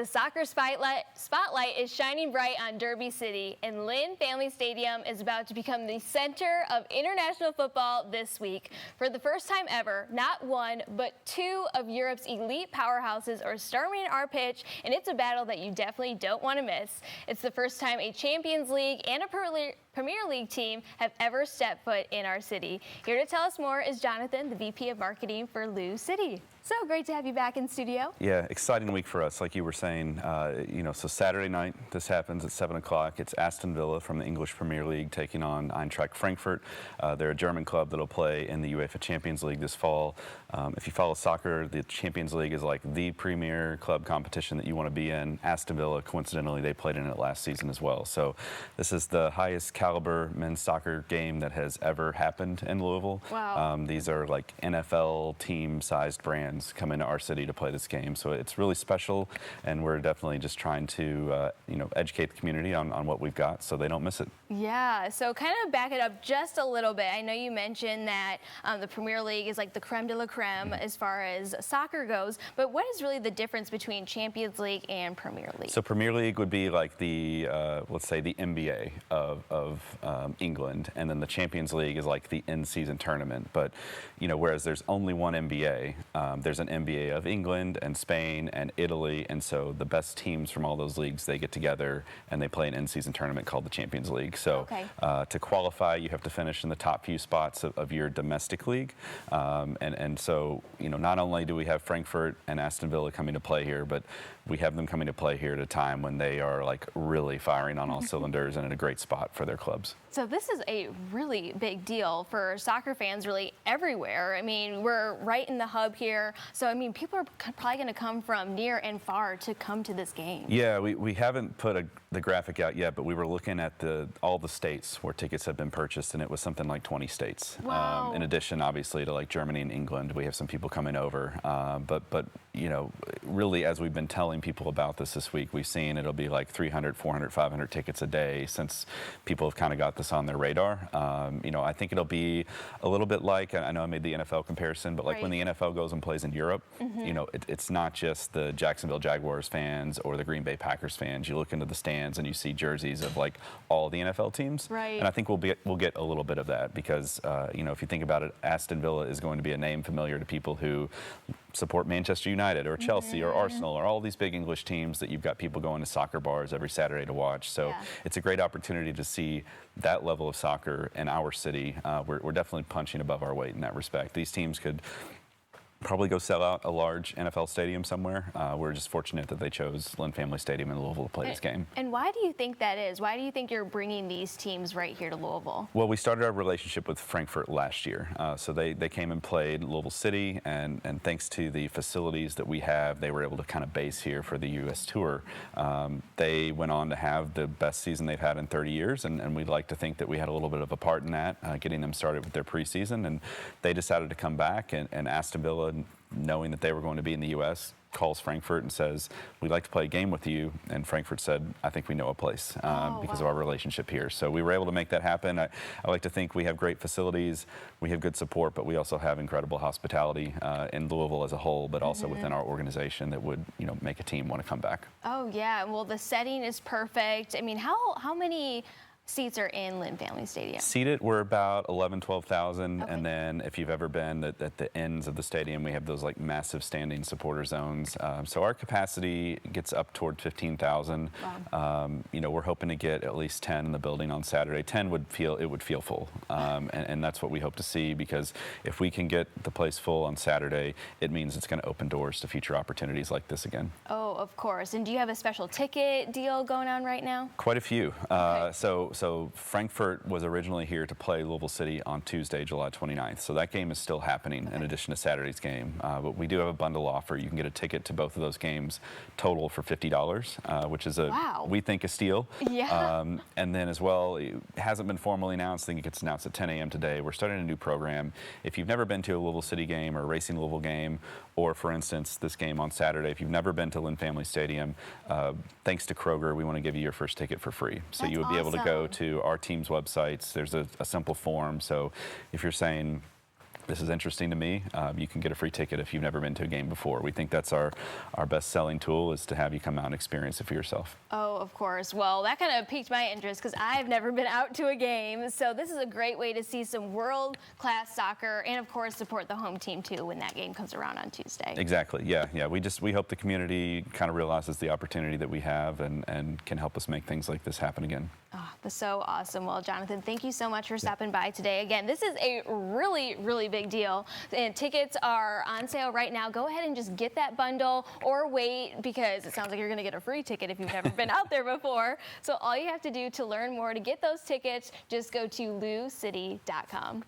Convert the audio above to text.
The soccer spotlight is shining bright on Derby City, and Lynn Family Stadium is about to become the center of international football this week. For the first time ever, not one, but two of Europe's elite powerhouses are storming our pitch, and it's a battle that you definitely don't want to miss. It's the first time a Champions League and a Premier League team have ever stepped foot in our city. Here to tell us more is Jonathan, the VP of Marketing for Lou City. So great to have you back in studio. Yeah, exciting week for us. Like you were saying, so Saturday night, this happens at 7 o'clock. It's Aston Villa from the English Premier League taking on Eintracht Frankfurt. They're a German club that'll play in the UEFA Champions League this fall. If you follow soccer, the Champions League is like the premier club competition that you want to be in. Aston Villa, coincidentally, they played in it last season as well. So this is the highest caliber men's soccer game that has ever happened in Louisville. Wow. These are like NFL team-sized brands come into our city to play this game, so it's really special, and we're definitely just trying to educate the community on what we've got so they don't miss it. Yeah, so kind of back it up just a little bit. I know you mentioned that the Premier League is like the creme de la creme as far as soccer goes, but what is really the difference between Champions League and Premier League? So Premier League would be like the let's say the NBA of England, and then the Champions League is like the in-season tournament. But whereas there's only one NBA, there's an NBA of England and Spain and Italy, and so the best teams from all those leagues, they get together and they play an in-season tournament called the Champions League. So to qualify, you have to finish in the top few spots of your domestic league, and so not only do we have Frankfurt and Aston Villa coming to play here, but we have them coming to play here at a time when they are like really firing on all cylinders and in a great spot for their clubs. So this is a really big deal for soccer fans really everywhere. I mean, we're right in the hub here. So, I mean, people are probably going to come from near and far to come to this game. Yeah, we haven't put the graphic out yet, but we were looking at all the states where tickets have been purchased, and it was something like 20 states. Wow. In addition, obviously, to like Germany and England, we have some people coming over. But really, as we've been telling people about this week, we've seen it'll be like 300, 400, 500 tickets a day since people have kind of got this on their radar. I think it'll be a little bit like, I know I made the NFL comparison, but like when the NFL goes and plays in Europe, it's not just the Jacksonville Jaguars fans or the Green Bay Packers fans. You look into the stands and you see jerseys of like all the NFL teams. Right. And I think we'll get a little bit of that because, if you think about it, Aston Villa is going to be a name familiar to people who support Manchester United or Chelsea or Arsenal or all these big English teams that you've got people going to soccer bars every Saturday to watch. So it's a great opportunity to see that level of soccer in our city. We're definitely punching above our weight in that respect. These teams could probably go sell out a large NFL stadium somewhere. We're just fortunate that they chose Lynn Family Stadium in Louisville to play this game. And why do you think that is? Why do you think you're bringing these teams right here to Louisville? Well, we started our relationship with Frankfurt last year. So they came and played Louisville City, and thanks to the facilities that we have, they were able to kind of base here for the U.S. tour. They went on to have the best season they've had in 30 years, and we'd like to think that we had a little bit of a part in that, getting them started with their preseason. And they decided to come back, and Aston Villa, knowing that they were going to be in the U.S., calls Frankfurt and says, we'd like to play a game with you. And Frankfurt said, I think we know a place because of our relationship here. So we were able to make that happen. I like to think we have great facilities, we have good support, but we also have incredible hospitality in Louisville as a whole, but also within our organization that would make a team want to come back. Oh, yeah. Well, the setting is perfect. I mean, how many seats are in Lynn Family Stadium? Seated, we're about 12,000, and then if you've ever been at the ends of the stadium, we have those like massive standing supporter zones. So our capacity gets up toward 15,000. Wow. We're hoping to get at least 10 in the building on Saturday. 10 would feel full, and that's what we hope to see, because if we can get the place full on Saturday, it means it's going to open doors to future opportunities like this again. Oh, of course. And do you have a special ticket deal going on right now? Quite a few. So Frankfurt was originally here to play Louisville City on Tuesday, July 29th. So that game is still happening in addition to Saturday's game. But we do have a bundle offer. You can get a ticket to both of those games total for $50, which is we think a steal. Yeah. And then as well, it hasn't been formally announced. I think it gets announced at 10 a.m. today. We're starting a new program. If you've never been to a Louisville City game or a Racing Louisville game, or for instance, this game on Saturday, if you've never been to Lynn Family Stadium, thanks to Kroger, we want to give you your first ticket for free. So you would be able to go to our team's websites. There's a simple form. So if you're saying, this is interesting to me, you can get a free ticket if you've never been to a game before. We think that's our best selling tool, is to have you come out and experience it for yourself. Oh, of course. Well, that kind of piqued my interest because I've never been out to a game. So this is a great way to see some world-class soccer and, of course, support the home team, too, when that game comes around on Tuesday. Exactly. Yeah. We hope the community kind of realizes the opportunity that we have and can help us make things like this happen again. Oh, that's so awesome. Well, Jonathan, thank you so much for stopping by today. Again, this is a really, really big deal. And tickets are on sale right now. Go ahead and just get that bundle or wait, because it sounds like you're going to get a free ticket if you've never been out there before. So all you have to do to learn more to get those tickets, just go to loucity.com.